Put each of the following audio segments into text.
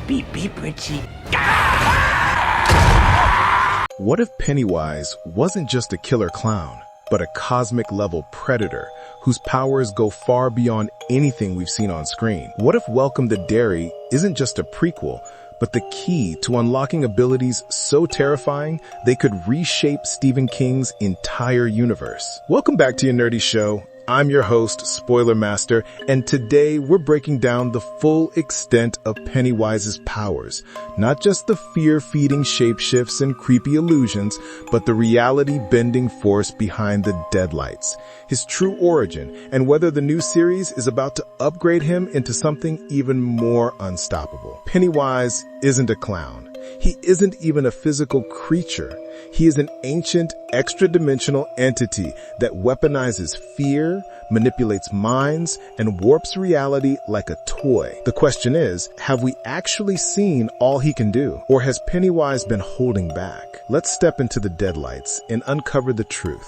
Beep, beep, Richie. What if Pennywise wasn't just a killer clown, but a cosmic-level predator whose powers go far beyond anything we've seen on screen? What if Welcome to Derry isn't just a prequel, but the key to unlocking abilities so terrifying they could reshape Stephen King's entire universe? Welcome back to your nerdy show. I'm your host, Spoiler Master, and today we're breaking down the full extent of Pennywise's powers. Not just the fear-feeding shapeshifts and creepy illusions, but the reality-bending force behind the Deadlights, his true origin, and whether the new series is about to upgrade him into something even more unstoppable. Pennywise isn't a clown. He isn't even a physical creature. He is an ancient, extra-dimensional entity that weaponizes fear, manipulates minds, and warps reality like a toy. The question is, have we actually seen all he can do? Or has Pennywise been holding back? Let's step into the Deadlights and uncover the truth.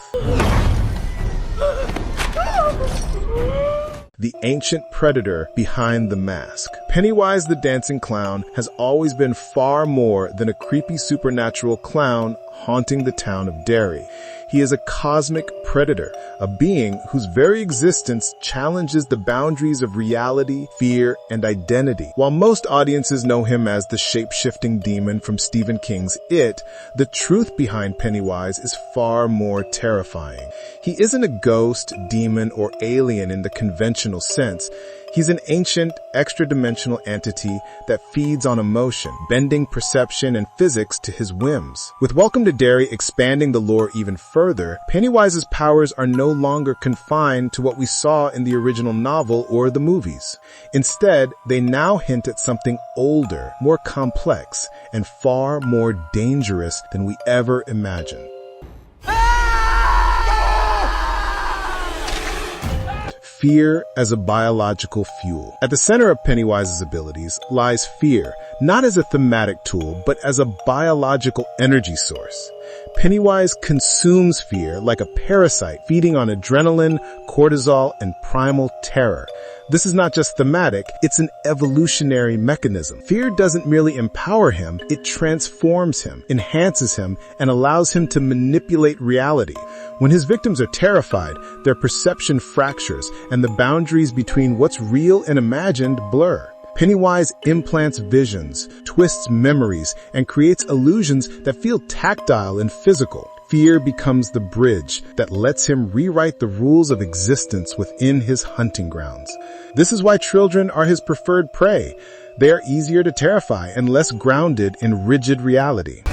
The ancient predator behind the mask. Pennywise the Dancing Clown has always been far more than a creepy supernatural clown haunting the town of Derry. He is a cosmic predator, a being whose very existence challenges the boundaries of reality, fear, and identity. While most audiences know him as the shape-shifting demon from Stephen King's It, the truth behind Pennywise is far more terrifying. He isn't a ghost, demon, or alien in the conventional sense. He's an ancient, extra-dimensional entity that feeds on emotion, bending perception and physics to his whims. With Welcome to Derry expanding the lore even further, Pennywise's powers are no longer confined to what we saw in the original novel or the movies. Instead, they now hint at something older, more complex, and far more dangerous than we ever imagined. Fear as a biological fuel. At the center of Pennywise's abilities lies fear, not as a thematic tool, but as a biological energy source. Pennywise consumes fear like a parasite, feeding on adrenaline, cortisol, and primal terror. This is not just thematic, it's an evolutionary mechanism. Fear doesn't merely empower him, it transforms him, enhances him, and allows him to manipulate reality. When his victims are terrified, their perception fractures, and the boundaries between what's real and imagined blur. Pennywise implants visions, twists memories, and creates illusions that feel tactile and physical. Fear becomes the bridge that lets him rewrite the rules of existence within his hunting grounds. This is why children are his preferred prey. They are easier to terrify and less grounded in rigid reality.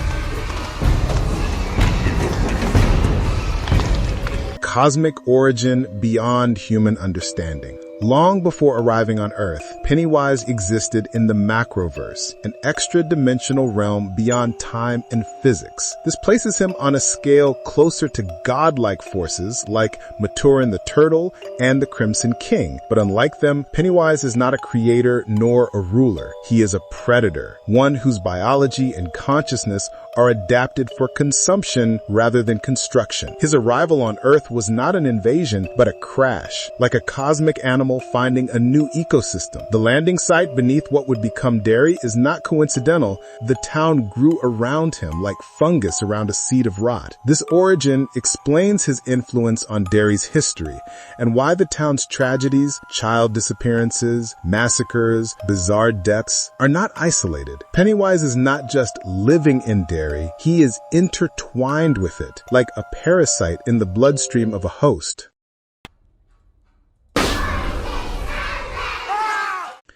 Cosmic origin beyond human understanding. Long before arriving on Earth, Pennywise existed in the macroverse, an extra-dimensional realm beyond time and physics. This places him on a scale closer to godlike forces like Maturin the Turtle and the Crimson King. But unlike them, Pennywise is not a creator nor a ruler. He is a predator, one whose biology and consciousness are adapted for consumption rather than construction. His arrival on Earth was not an invasion, but a crash, like a cosmic animal finding a new ecosystem. The landing site beneath what would become Derry is not coincidental. The town grew around him like fungus around a seed of rot. This origin explains his influence on Derry's history and why the town's tragedies, child disappearances, massacres, bizarre deaths are not isolated. Pennywise is not just living in Derry, he is intertwined with it, like a parasite in the bloodstream of a host.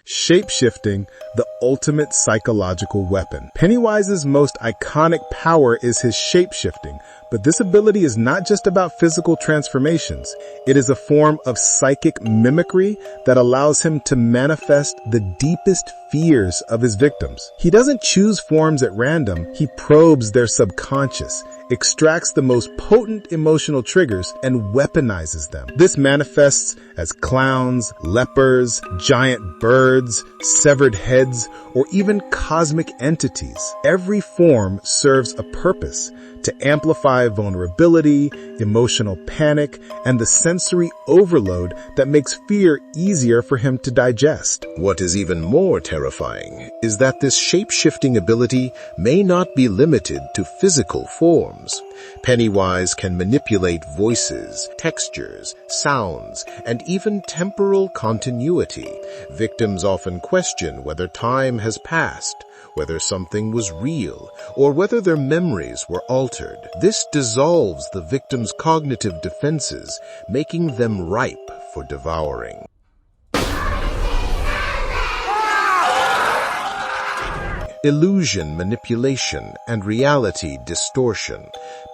Shapeshifting, the ultimate psychological weapon. Pennywise's most iconic power is his shapeshifting, but this ability is not just about physical transformations. It is a form of psychic mimicry that allows him to manifest the deepest fears of his victims. He doesn't choose forms at random, he probes their subconscious, extracts the most potent emotional triggers, and weaponizes them. This manifests as clowns, lepers, giant birds, severed heads, or even cosmic entities. Every form serves a purpose, to amplify vulnerability, emotional panic, and the sensory overload that makes fear easier for him to digest. What is even more terrifying is that this shape-shifting ability may not be limited to physical forms. Pennywise can manipulate voices, textures, sounds, and even temporal continuity. Victims often question whether time has passed, whether something was real, or whether their memories were altered. This dissolves the victim's cognitive defenses, making them ripe for devouring. Illusion manipulation and reality distortion.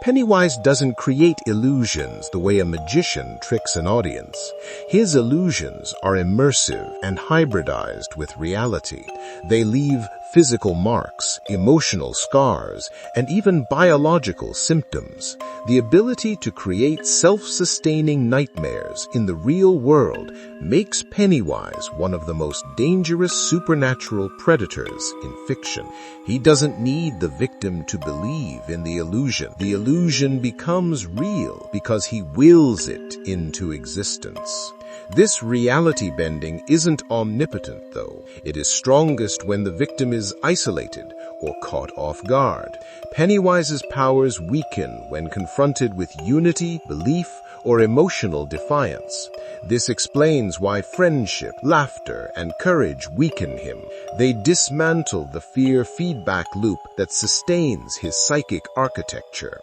Pennywise doesn't create illusions the way a magician tricks an audience. His illusions are immersive and hybridized with reality. They leave physical marks, emotional scars, and even biological symptoms. The ability to create self-sustaining nightmares in the real world makes Pennywise one of the most dangerous supernatural predators in fiction. He doesn't need the victim to believe in the illusion. The illusion becomes real because he wills it into existence. This reality bending isn't omnipotent, though. It is strongest when the victim is isolated or caught off guard. Pennywise's powers weaken when confronted with unity, belief, or emotional defiance. This explains why friendship, laughter, and courage weaken him. They dismantle the fear feedback loop that sustains his psychic architecture.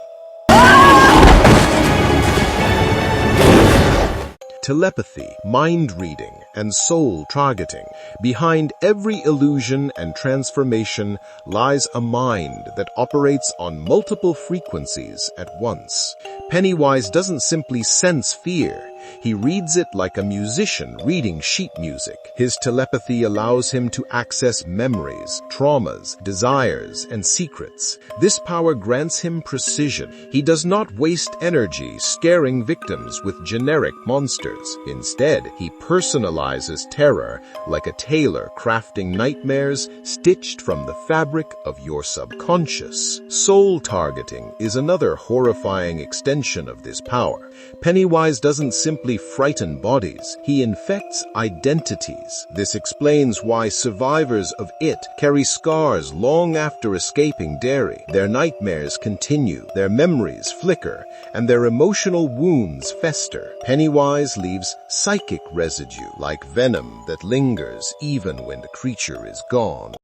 Telepathy, mind reading, and soul targeting. Behind every illusion and transformation lies a mind that operates on multiple frequencies at once. Pennywise doesn't simply sense fear. He reads it like a musician reading sheet music. His telepathy allows him to access memories, traumas, desires, and secrets. This power grants him precision. He does not waste energy scaring victims with generic monsters. Instead, he personalizes terror like a tailor crafting nightmares stitched from the fabric of your subconscious. Soul targeting is another horrifying extension of this power. Pennywise doesn't simply frighten bodies, he infects identities. This explains why survivors of it carry scars long after escaping Derry. Their nightmares continue, their memories flicker, and their emotional wounds fester. Pennywise leaves psychic residue, like venom that lingers even when the creature is gone.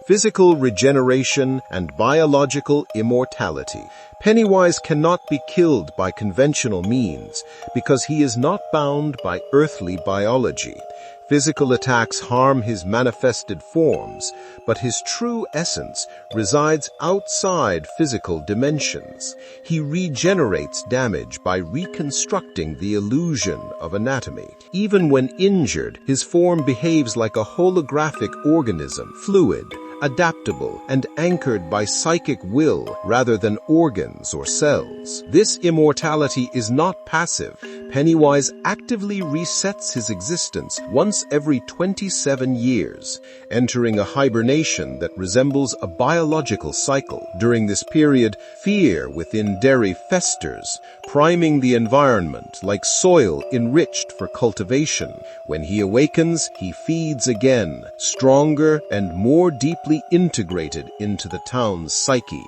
Physical regeneration and biological immortality. Pennywise cannot be killed by conventional means because he is not bound by earthly biology. Physical attacks harm his manifested forms, but his true essence resides outside physical dimensions. He regenerates damage by reconstructing the illusion of anatomy. Even when injured, his form behaves like a holographic organism, fluid, adaptable, and anchored by psychic will rather than organs or cells. This immortality is not passive. Pennywise actively resets his existence once every 27 years, entering a hibernation that resembles a biological cycle. During this period, fear within Derry festers, priming the environment like soil enriched for cultivation. When he awakens, he feeds again, stronger and more deeply integrated into the town's psyche.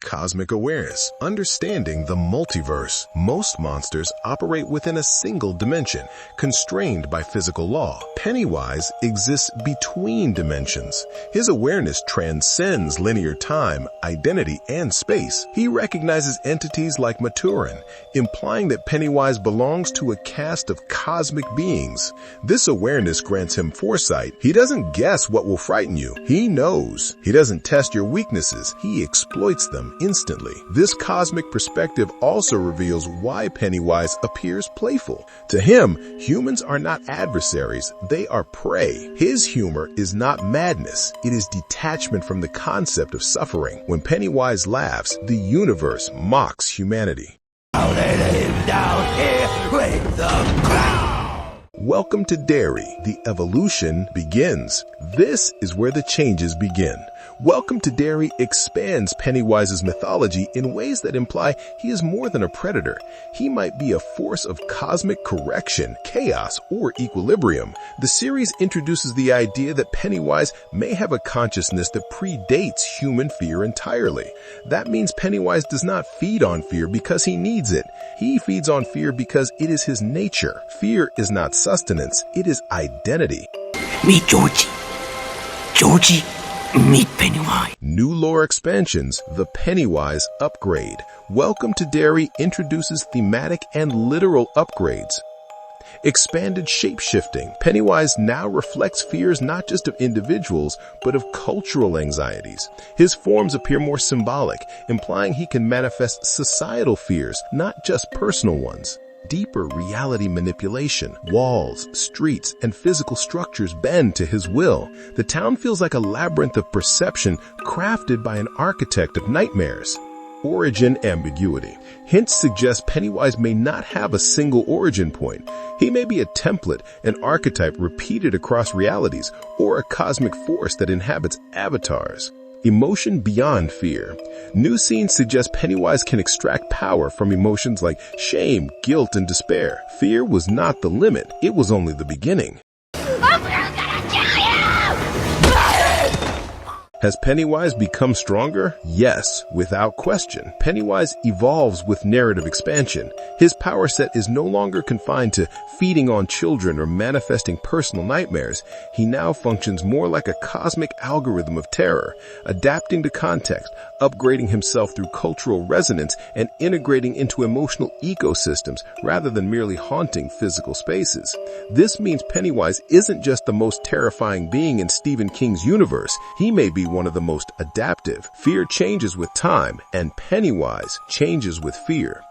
Cosmic awareness, understanding the multiverse. Most monsters operate within a single dimension, constrained by physical law. Pennywise exists between dimensions. His awareness transcends linear time, identity, and space. He recognizes entities like Maturin, implying that Pennywise belongs to a caste of cosmic beings. This awareness grants him foresight. He doesn't guess what will frighten you. He knows. He doesn't test your weaknesses. He exploits them instantly. This cosmic perspective also reveals why Pennywise appears playful. To him, humans are not adversaries, they are prey. His humor is not madness, it is detachment from the concept of suffering. When Pennywise laughs, the universe mocks humanity. Down here with the crowd. Welcome to Derry. The evolution begins. This is where the changes begin. Welcome to Derry expands Pennywise's mythology in ways that imply he is more than a predator. He might be a force of cosmic correction, chaos, or equilibrium. The series introduces the idea that Pennywise may have a consciousness that predates human fear entirely. That means Pennywise does not feed on fear because he needs it. He feeds on fear because it is his nature. Fear is not sustenance, it is identity. Meet Georgie. Georgie, meet Pennywise. New lore expansions, the Pennywise upgrade. Welcome to Derry introduces thematic and literal upgrades. Expanded shapeshifting. Pennywise now reflects fears not just of individuals, but of cultural anxieties. His forms appear more symbolic, implying he can manifest societal fears, not just personal ones. Deeper reality manipulation. Walls, streets, and physical structures bend to his will. The town feels like a labyrinth of perception crafted by an architect of nightmares. Origin ambiguity. Hints suggest Pennywise may not have a single origin point. He may be a template, an archetype repeated across realities, or a cosmic force that inhabits avatars. Emotion beyond fear. New scenes suggest Pennywise can extract power from emotions like shame, guilt, and despair. Fear was not the limit, it was only the beginning. Has Pennywise become stronger? Yes, without question. Pennywise evolves with narrative expansion. His power set is no longer confined to feeding on children or manifesting personal nightmares. He now functions more like a cosmic algorithm of terror, adapting to context, upgrading himself through cultural resonance, and integrating into emotional ecosystems rather than merely haunting physical spaces. This means Pennywise isn't just the most terrifying being in Stephen King's universe. He may be one of the most adaptive. Fear changes with time, and Pennywise changes with fear.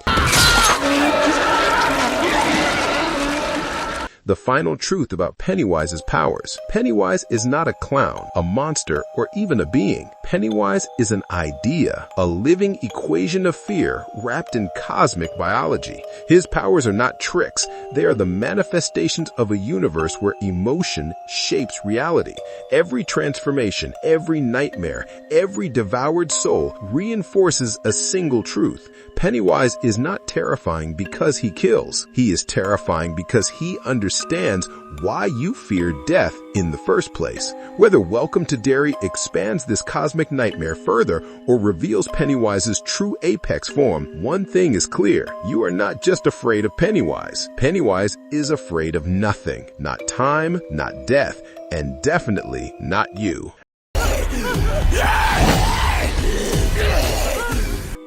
The final truth about Pennywise's powers. Pennywise is not a clown, a monster, or even a being. Pennywise is an idea, a living equation of fear wrapped in cosmic biology. His powers are not tricks. They are the manifestations of a universe where emotion shapes reality. Every transformation, every nightmare, every devoured soul reinforces a single truth. Pennywise is not terrifying because he kills. He is terrifying because he understands why you fear death in the first place. Whether Welcome to Derry expands this cosmic nightmare further or reveals Pennywise's true apex form, one thing is clear. You are not just afraid of Pennywise. Pennywise is afraid of nothing. Not time, not death, and definitely not you.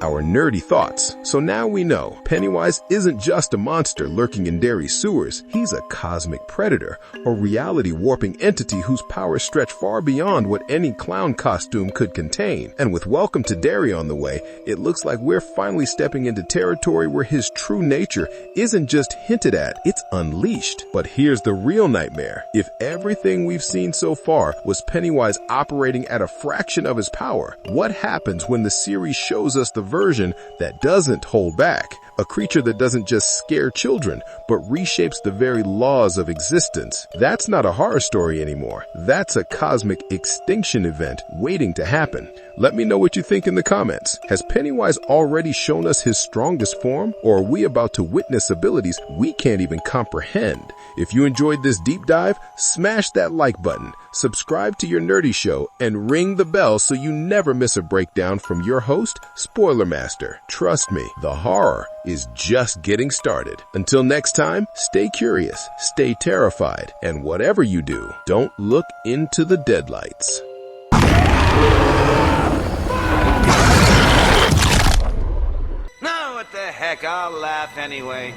Our nerdy thoughts. So now we know Pennywise isn't just a monster lurking in Derry sewers. He's a cosmic predator, a reality warping entity whose powers stretch far beyond what any clown costume could contain. And with Welcome to Derry on the way, it looks like we're finally stepping into territory where his true nature isn't just hinted at, it's unleashed. But here's the real nightmare. If everything we've seen so far was Pennywise operating at a fraction of his power, what happens when the series shows us the version that doesn't hold back? A creature that doesn't just scare children, but reshapes the very laws of existence. That's not a horror story anymore. That's a cosmic extinction event waiting to happen. Let me know what you think in the comments. Has Pennywise already shown us his strongest form, or are we about to witness abilities we can't even comprehend? If you enjoyed this deep dive, smash that like button, subscribe to Your Nerdy Show, and ring the bell so you never miss a breakdown from your host, Spoiler Master. Trust me, the horror is just getting started. Until next time, stay curious, stay terrified, and whatever you do, don't look into the deadlights. No, what the heck, I'll laugh anyway.